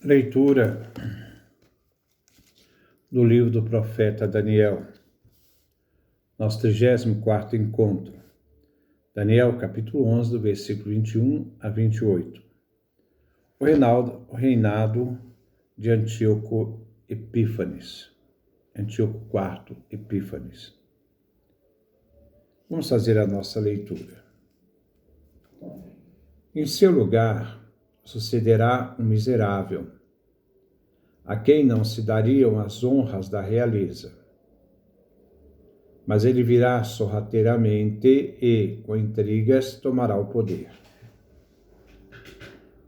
Leitura do livro do profeta Daniel, nosso 34º encontro. Daniel, capítulo 11, do versículo 21 a 28. O reinado de Antíoco Epífanes. Antíoco IV Epífanes. Vamos fazer a nossa leitura. Em seu lugar sucederá um miserável, a quem não se dariam as honras da realeza. Mas ele virá sorrateiramente e, com intrigas, tomará o poder.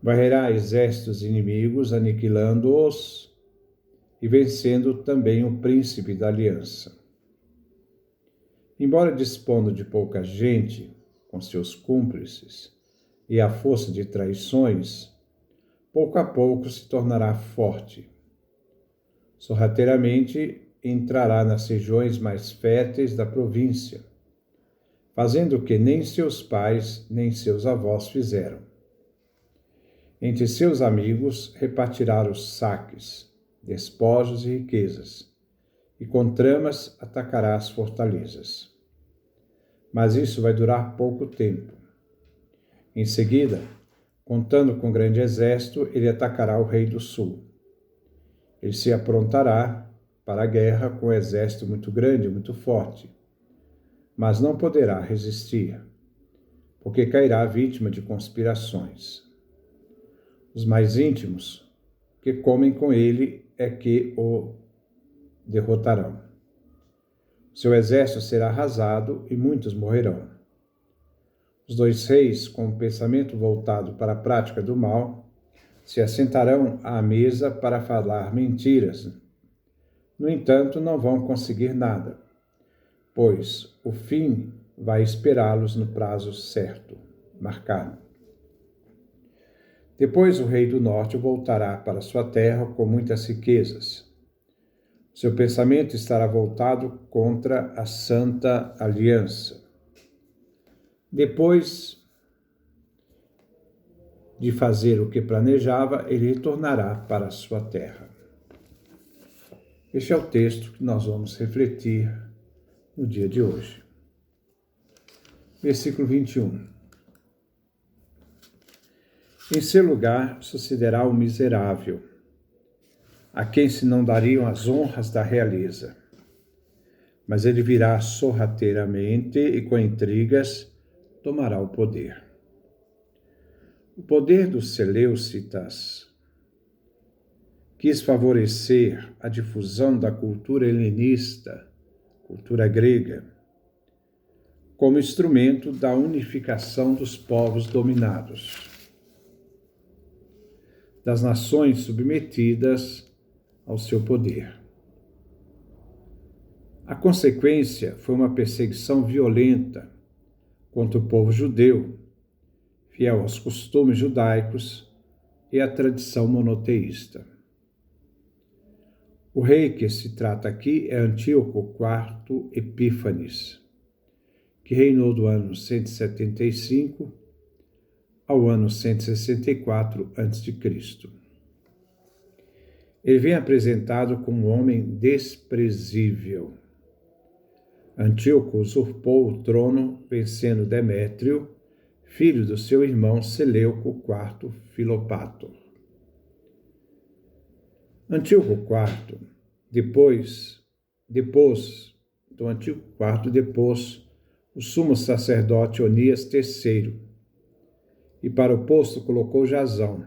Varrerá exércitos inimigos, aniquilando-os e vencendo também o príncipe da aliança. Embora dispondo de pouca gente, com seus cúmplices, e à força de traições, pouco a pouco se tornará forte. Sorrateiramente entrará nas regiões mais férteis da província, fazendo o que nem seus pais nem seus avós fizeram. Entre seus amigos repartirá os saques, despojos e riquezas, e com tramas atacará as fortalezas. Mas isso vai durar pouco tempo. Em seguida, contando com grande exército, ele atacará o rei do sul. Ele se aprontará para a guerra com um exército muito grande e muito forte, mas não poderá resistir, porque cairá vítima de conspirações. Os mais íntimos, que comem com ele, é que o derrotarão. Seu exército será arrasado e muitos morrerão. Os dois reis, com o pensamento voltado para a prática do mal, se assentarão à mesa para falar mentiras. No entanto, não vão conseguir nada, pois o fim vai esperá-los no prazo certo, marcado. Depois o rei do norte voltará para sua terra com muitas riquezas. Seu pensamento estará voltado contra a Santa Aliança. Depois de fazer o que planejava, ele retornará para a sua terra. Este é o texto que nós vamos refletir no dia de hoje. Versículo 21. Em seu lugar sucederá o miserável, a quem se não dariam as honras da realeza. Mas ele virá sorrateiramente e com intrigas tomará o poder. O poder dos Seleucidas quis favorecer a difusão da cultura helenista, cultura grega, como instrumento da unificação dos povos dominados, das nações submetidas ao seu poder. A consequência foi uma perseguição violenta contra o povo judeu, fiel aos costumes judaicos e à tradição monoteísta. O rei que se trata aqui é Antíoco IV Epífanes, que reinou do ano 175 ao ano 164 a.C. Ele vem apresentado como um homem desprezível. Antíoco usurpou o trono vencendo Demétrio, filho do seu irmão Seleuco IV Filopator. Antíoco IV depôs o sumo sacerdote Onias III e para o posto colocou Jasão.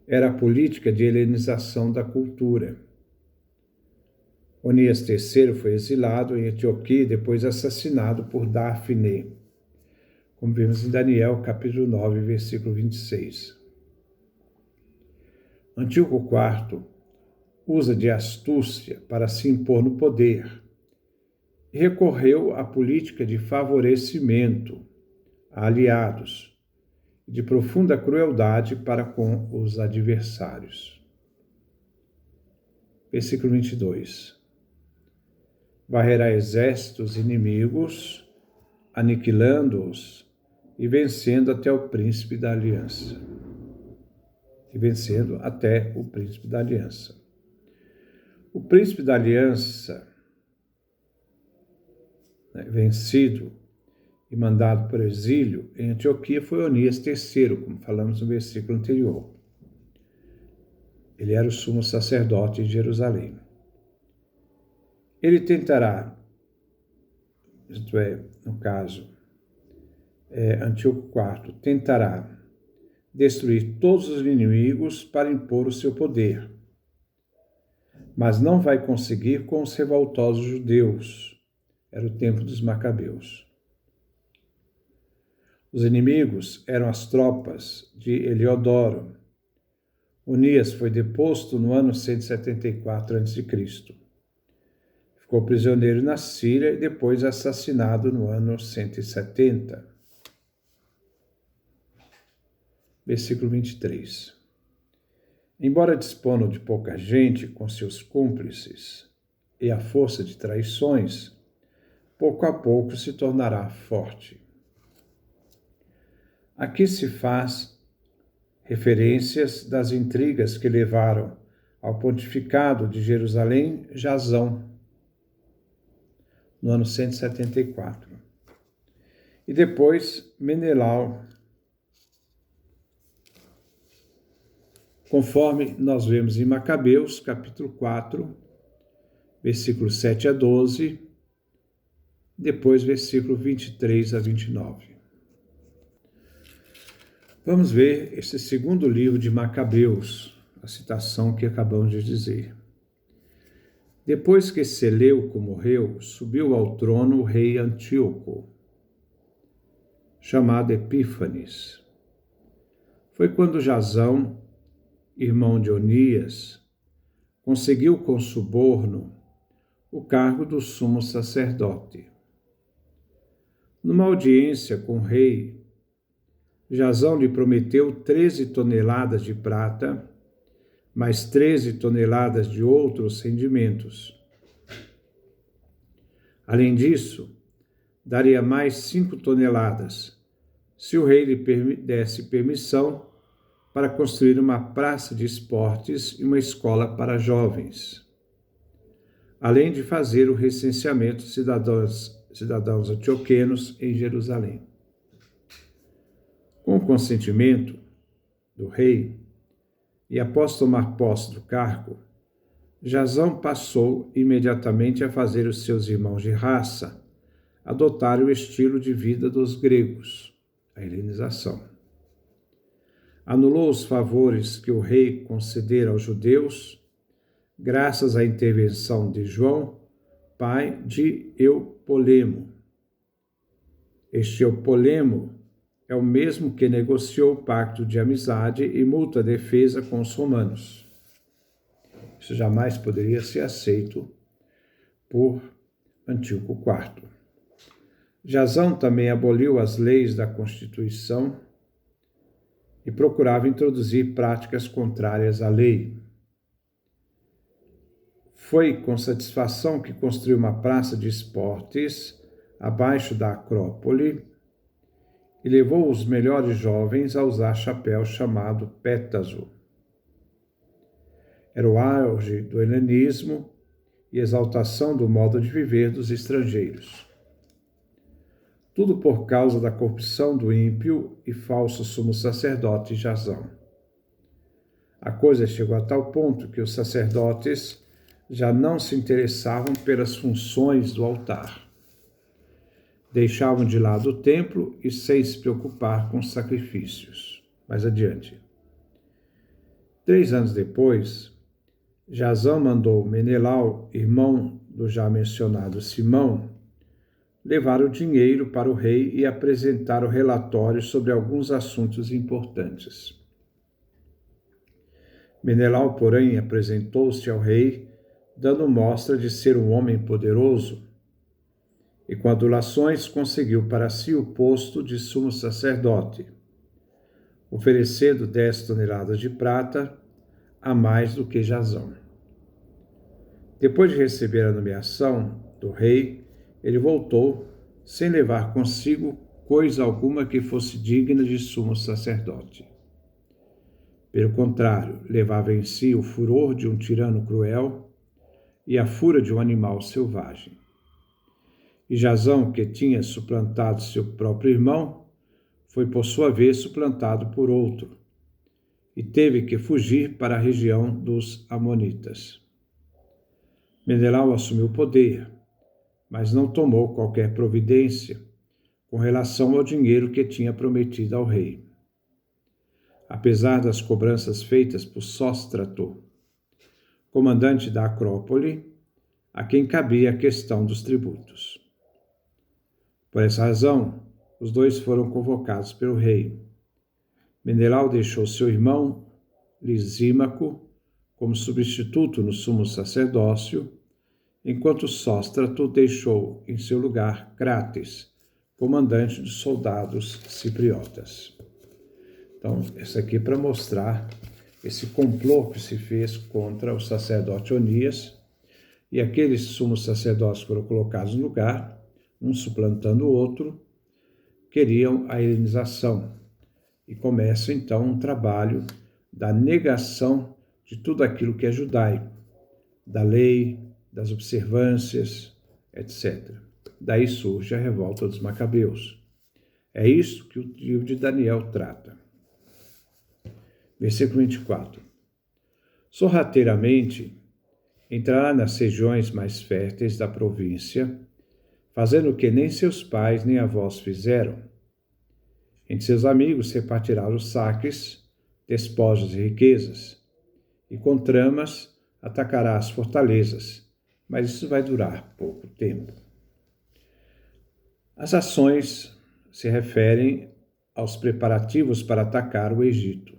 Era a política de helenização da cultura. Onias III foi exilado em Antioquia e depois assassinado por Dafne, como vemos em Daniel, capítulo 9, versículo 26. Antíoco IV usa de astúcia para se impor no poder e recorreu à política de favorecimento a aliados e de profunda crueldade para com os adversários. Versículo 22. Varrerá exércitos inimigos, aniquilando-os e vencendo até o príncipe da aliança. e vencendo até o príncipe da aliança. O príncipe da aliança, vencido e mandado para o exílio em Antioquia, foi Onias III, como falamos no versículo anterior. Ele era o sumo sacerdote de Jerusalém. Ele tentará, isto é, no caso, Antíoco IV, tentará destruir todos os inimigos para impor o seu poder, mas não vai conseguir com os revoltosos judeus. Era o tempo dos Macabeus. Os inimigos eram as tropas de Heliodoro. Onias foi deposto no ano 174 a.C. Ficou prisioneiro na Síria e depois assassinado no ano 170. Versículo 23. Embora disponham de pouca gente com seus cúmplices e a força de traições, pouco a pouco se tornará forte. Aqui se faz referências das intrigas que levaram ao pontificado de Jerusalém Jasão, no ano 174. E depois Menelau, conforme nós vemos em Macabeus, capítulo 4, versículos 7 a 12, depois versículo 23 a 29. Vamos ver esse segundo livro de Macabeus, a citação que acabamos de dizer. Depois que Seleuco morreu, subiu ao trono o rei Antíoco, chamado Epífanes. Foi quando Jasão, irmão de Onias, conseguiu com suborno o cargo do sumo sacerdote. Numa audiência com o rei, Jasão lhe prometeu 13 toneladas de prata, mais 13 toneladas de outros rendimentos. Além disso, daria mais 5 toneladas, se o rei lhe desse permissão para construir uma praça de esportes e uma escola para jovens, além de fazer o recenseamento de cidadãos antioquenos em Jerusalém. Com o consentimento do rei, e após tomar posse do cargo, Jasão passou imediatamente a fazer os seus irmãos de raça adotarem o estilo de vida dos gregos, a helenização. Anulou os favores que o rei concedera aos judeus, graças à intervenção de João, pai de Eupolemo. Este Eupolemo é o mesmo que negociou o pacto de amizade e mútua defesa com os romanos. Isso jamais poderia ser aceito por Antíoco IV. Jasão também aboliu as leis da Constituição e procurava introduzir práticas contrárias à lei. Foi com satisfação que construiu uma praça de esportes abaixo da Acrópole e levou os melhores jovens a usar chapéu chamado pétaso. Era o auge do helenismo e exaltação do modo de viver dos estrangeiros. Tudo por causa da corrupção do ímpio e falso sumo sacerdote Jasão. A coisa chegou a tal ponto que os sacerdotes já não se interessavam pelas funções do altar. Deixavam de lado o templo e sem se preocupar com os sacrifícios. Mais adiante. 3 anos depois, Jasão mandou Menelau, irmão do já mencionado Simão, levar o dinheiro para o rei e apresentar o relatório sobre alguns assuntos importantes. Menelau, porém, apresentou-se ao rei, dando mostra de ser um homem poderoso, e com adulações conseguiu para si o posto de sumo sacerdote, oferecendo 10 toneladas de prata a mais do que Jasão. Depois de receber a nomeação do rei, ele voltou, sem levar consigo coisa alguma que fosse digna de sumo sacerdote. Pelo contrário, levava em si o furor de um tirano cruel e a fúria de um animal selvagem. E Jazão, que tinha suplantado seu próprio irmão, foi por sua vez suplantado por outro, e teve que fugir para a região dos Amonitas. Menelau assumiu o poder, mas não tomou qualquer providência com relação ao dinheiro que tinha prometido ao rei. Apesar das cobranças feitas por Sóstrato, comandante da Acrópole, a quem cabia a questão dos tributos. Por essa razão, os dois foram convocados pelo rei. Menelau deixou seu irmão, Lisímaco, como substituto no sumo sacerdócio, enquanto Sóstrato deixou em seu lugar Crates, comandante dos soldados cipriotas. Então, isso aqui é para mostrar esse complô que se fez contra o sacerdote Onias, e aqueles sumos sacerdotes foram colocados no lugar, um suplantando o outro, queriam a helenização. E começa então um trabalho da negação de tudo aquilo que é judaico, da lei, das observâncias, etc. Daí surge a revolta dos Macabeus. É isso que o livro de Daniel trata. Versículo 24. Sorrateiramente entrará nas regiões mais férteis da província, fazendo o que nem seus pais nem avós fizeram. Entre seus amigos repartirá os saques, despojos e riquezas, e com tramas atacará as fortalezas, mas isso vai durar pouco tempo. As ações se referem aos preparativos para atacar o Egito.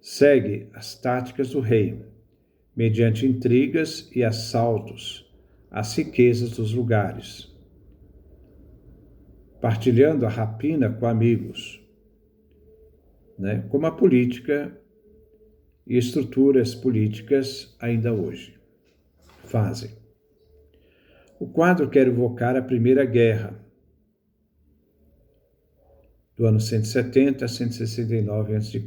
Segue as táticas do rei, mediante intrigas e assaltos às riquezas dos lugares, partilhando a rapina com amigos, como a política e estruturas políticas ainda hoje fazem. O quadro quer evocar a Primeira Guerra, do ano 170 a 169 a.C.,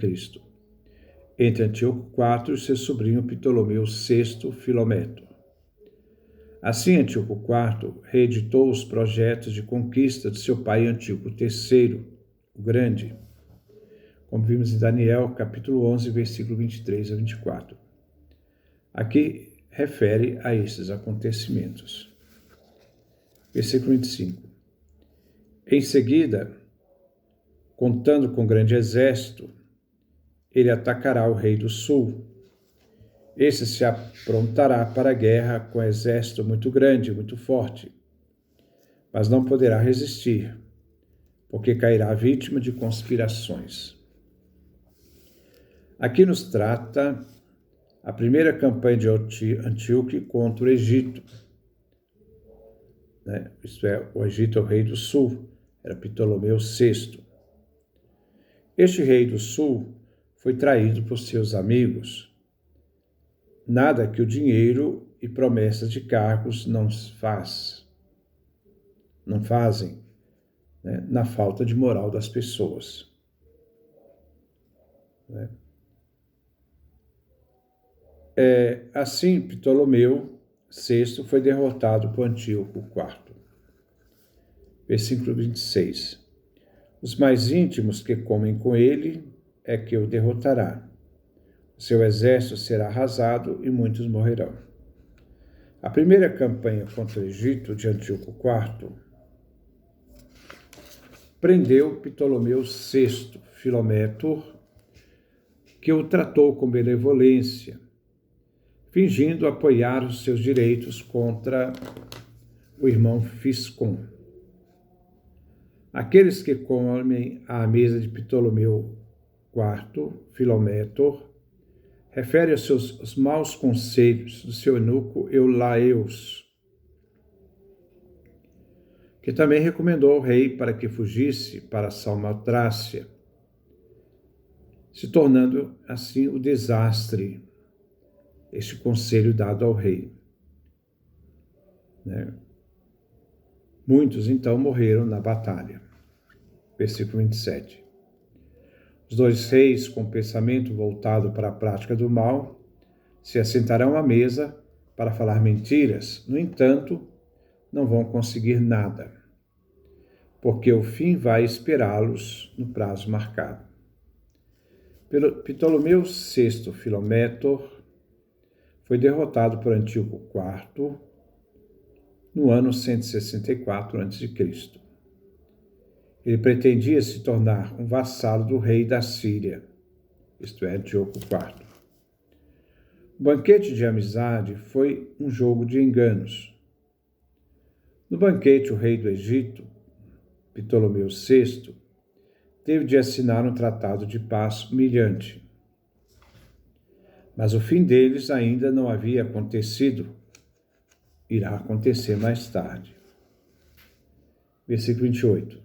entre Antíoco IV e seu sobrinho Ptolomeu VI Filometo. Assim, Antíoco IV reeditou os projetos de conquista de seu pai Antíoco III, o Grande, como vimos em Daniel, capítulo 11, versículo 23 a 24. Aqui refere a esses acontecimentos. Versículo 25. Em seguida, contando com grande exército, ele atacará o rei do sul. Esse se aprontará para a guerra com exército muito grande, muito forte, mas não poderá resistir, porque cairá vítima de conspirações. Aqui nos trata a primeira campanha de Antíoco contra o Egito. Isto é, o Egito é o rei do sul, era Ptolomeu VI. Este rei do sul foi traído por seus amigos. Nada que o dinheiro e promessas de cargos não fazem, na falta de moral das pessoas. Assim, Ptolomeu VI foi derrotado por Antíoco IV. Versículo 26. Os mais íntimos que comem com ele é que o derrotará. O seu exército será arrasado e muitos morrerão. A primeira campanha contra o Egito de Antíoco IV prendeu Ptolomeu VI Filometor, que o tratou com benevolência, fingindo apoiar os seus direitos contra o irmão Fiscon. Aqueles que comem à mesa de Ptolomeu IV Filometor refere aos seus maus conselhos do seu eunuco Eulaeus, que também recomendou ao rei para que fugisse para Salmatrácia, se tornando assim o desastre, este conselho dado ao rei. Muitos, então, morreram na batalha. Versículo 27. Os dois reis, com o pensamento voltado para a prática do mal, se assentarão à mesa para falar mentiras. No entanto, não vão conseguir nada, porque o fim vai esperá-los no prazo marcado. Ptolomeu VI Filométor foi derrotado por Antíoco IV no ano 164 a.C. Ele pretendia se tornar um vassalo do rei da Síria, isto é, Antíoco IV. O banquete de amizade foi um jogo de enganos. No banquete, o rei do Egito, Ptolomeu VI, teve de assinar um tratado de paz humilhante. Mas o fim deles ainda não havia acontecido. Irá acontecer mais tarde. Versículo 28.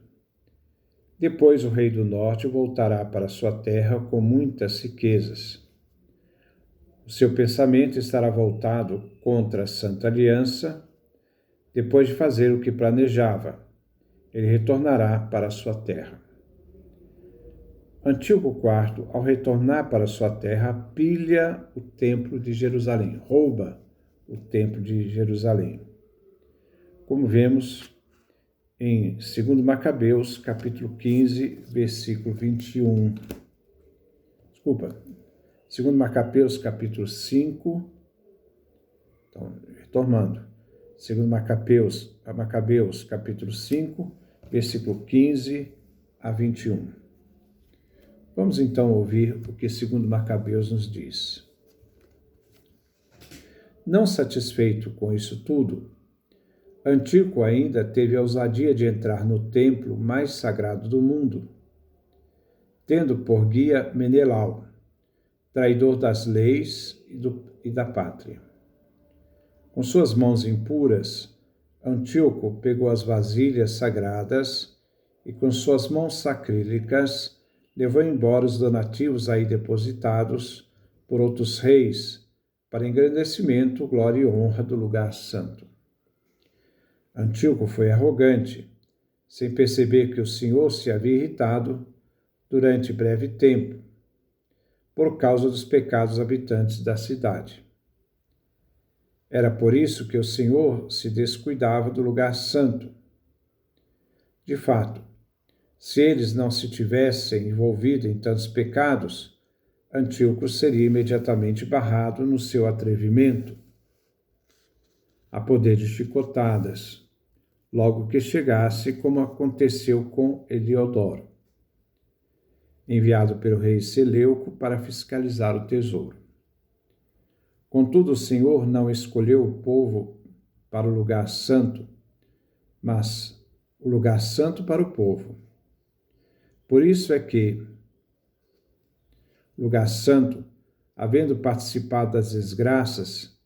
Depois o rei do norte voltará para sua terra com muitas riquezas. O seu pensamento estará voltado contra a Santa Aliança. Depois de fazer o que planejava, ele retornará para sua terra. Antíoco IV, ao retornar para sua terra, pilha o templo de Jerusalém, rouba o templo de Jerusalém. Como vemos em 2 Macabeus, capítulo 15, versículo 21. 2 Macabeus, capítulo 5. Então, retomando. 2 Macabeus, capítulo 5, versículo 15 a 21. Vamos então ouvir o que 2 Macabeus nos diz. Não satisfeito com isso tudo, Antíoco ainda teve a ousadia de entrar no templo mais sagrado do mundo, tendo por guia Menelau, traidor das leis e da pátria. Com suas mãos impuras, Antíoco pegou as vasilhas sagradas e com suas mãos sacrílicas levou embora os donativos aí depositados por outros reis, para engrandecimento, glória e honra do lugar santo. Antíoco foi arrogante, sem perceber que o Senhor se havia irritado durante breve tempo, por causa dos pecados habitantes da cidade. Era por isso que o Senhor se descuidava do lugar santo. De fato, se eles não se tivessem envolvido em tantos pecados, Antíoco seria imediatamente barrado no seu atrevimento, a poder de chicotadas, logo que chegasse, como aconteceu com Heliodoro, enviado pelo rei Seleuco para fiscalizar o tesouro. Contudo, o Senhor não escolheu o povo para o lugar santo, mas o lugar santo para o povo. Por isso é que o lugar santo, havendo participado das desgraças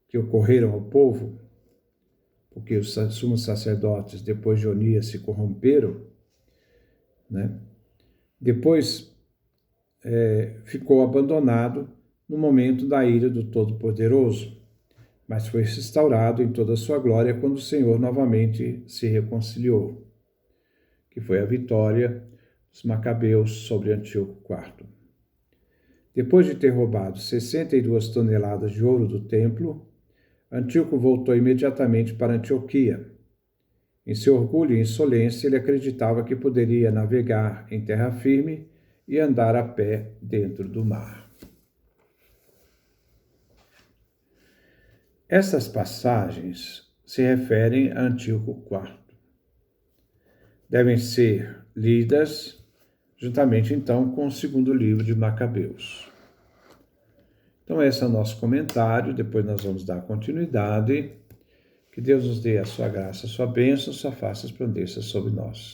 que ocorreram ao povo, porque os sumos sacerdotes, depois de Onias, se corromperam, depois ficou abandonado no momento da ira do Todo-Poderoso, mas foi restaurado em toda a sua glória quando o Senhor novamente se reconciliou, que foi a vitória dos Macabeus sobre Antíoco IV. Depois de ter roubado 62 toneladas de ouro do templo, Antíoco voltou imediatamente para Antioquia. Em seu orgulho e insolência, ele acreditava que poderia navegar em terra firme e andar a pé dentro do mar. Essas passagens se referem a Antíoco IV. Devem ser lidas juntamente, então, com o segundo livro de Macabeus. Então, esse é o nosso comentário. Depois nós vamos dar continuidade. Que Deus nos dê a sua graça, a sua bênção, sua face resplandeça sobre nós.